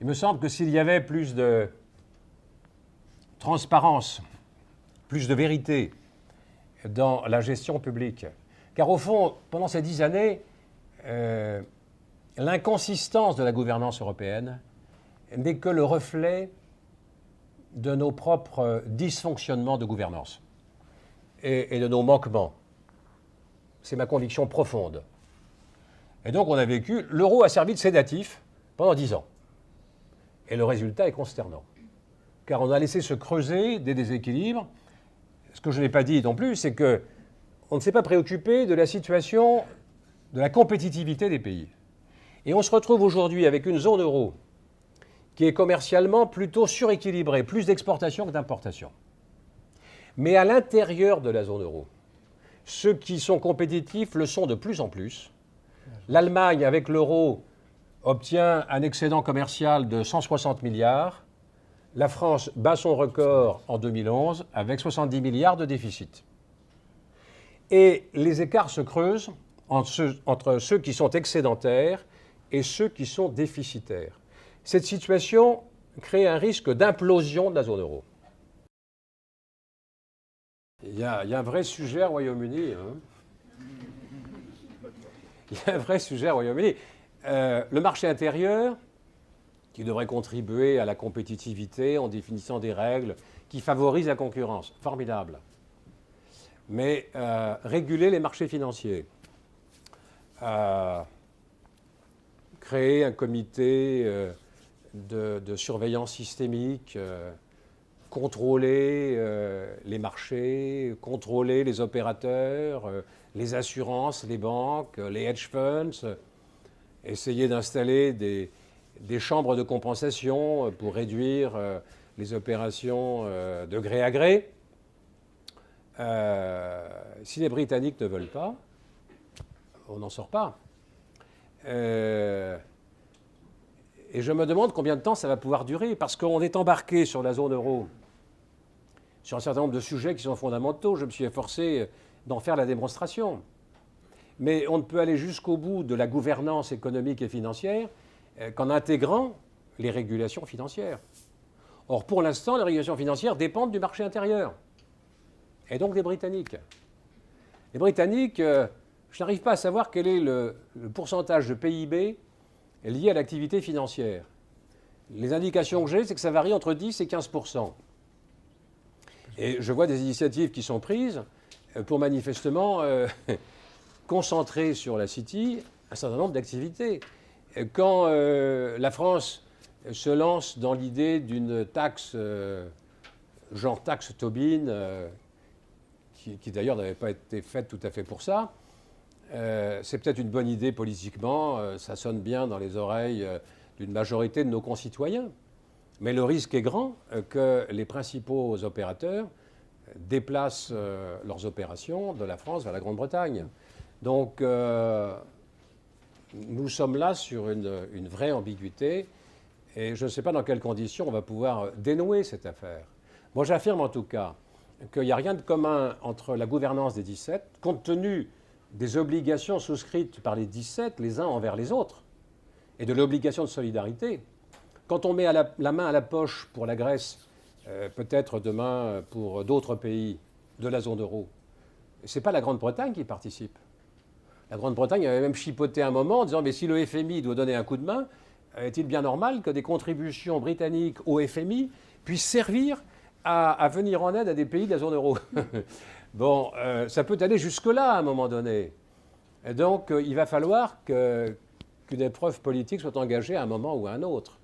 Il me semble que s'il y avait plus de transparence, plus de vérité dans la gestion publique, car au fond, pendant ces 10 années, l'inconsistance de la gouvernance européenne n'est que le reflet de nos propres dysfonctionnements de gouvernance et de nos manquements. C'est ma conviction profonde. Et donc on a vécu, l'euro a servi de sédatif pendant 10 ans. Et le résultat est consternant. Car on a laissé se creuser des déséquilibres. Ce que je n'ai pas dit non plus, c'est qu'on ne s'est pas préoccupé de la situation de la compétitivité des pays. Et on se retrouve aujourd'hui avec une zone euro qui est commercialement plutôt suréquilibrée, plus d'exportation que d'importation. Mais à l'intérieur de la zone euro, ceux qui sont compétitifs le sont de plus en plus. L'Allemagne, avec l'euro, obtient un excédent commercial de 160 milliards. La France bat son record en 2011 avec 70 milliards de déficit. Et les écarts se creusent entre ceux qui sont excédentaires et ceux qui sont déficitaires. Cette situation crée un risque d'implosion de la zone euro. Il y a un vrai sujet au Royaume-Uni. Il y a un vrai sujet au Royaume-Uni. Le marché intérieur, qui devrait contribuer à la compétitivité en définissant des règles qui favorisent la concurrence, formidable. Mais réguler les marchés financiers, créer un comité de surveillance systémique, contrôler les marchés, contrôler les opérateurs, les assurances, les banques, les hedge funds, essayer d'installer des chambres de compensation pour réduire les opérations de gré à gré. Si les Britanniques ne veulent pas, on n'en sort pas. Et je me demande combien de temps ça va pouvoir durer, parce qu'on est embarqué sur la zone euro, sur un certain nombre de sujets qui sont fondamentaux. Je me suis efforcé d'en faire la démonstration. Mais on ne peut aller jusqu'au bout de la gouvernance économique et financière qu'en intégrant les régulations financières. Or, pour l'instant, les régulations financières dépendent du marché intérieur, et donc des Britanniques. Les Britanniques, je n'arrive pas à savoir quel est le pourcentage de PIB lié à l'activité financière. Les indications que j'ai, c'est que ça varie entre 10 et 15%. Et je vois des initiatives qui sont prises pour manifestement concentrer sur la City un certain nombre d'activités. Quand la France se lance dans l'idée d'une taxe, genre taxe Tobin, qui d'ailleurs n'avait pas été faite tout à fait pour ça, c'est peut-être une bonne idée politiquement, ça sonne bien dans les oreilles d'une majorité de nos concitoyens. Mais le risque est grand que les principaux opérateurs déplacent leurs opérations de la France vers la Grande-Bretagne. Donc, nous sommes là sur une vraie ambiguïté et je ne sais pas dans quelles conditions on va pouvoir dénouer cette affaire. Moi, j'affirme en tout cas qu'il n'y a rien de commun entre la gouvernance des 17, compte tenu des obligations souscrites par les 17 les uns envers les autres et de l'obligation de solidarité. Quand on met la main à la poche pour la Grèce, peut-être demain pour d'autres pays de la zone euro, ce n'est pas la Grande-Bretagne qui participe. La Grande-Bretagne avait même chipoté un moment en disant « mais si le FMI doit donner un coup de main, est-il bien normal que des contributions britanniques au FMI puissent servir à venir en aide à des pays de la zone euro ?» Bon, ça peut aller jusque-là à un moment donné. Et donc, il va falloir qu'une épreuve politique soit engagée à un moment ou à un autre.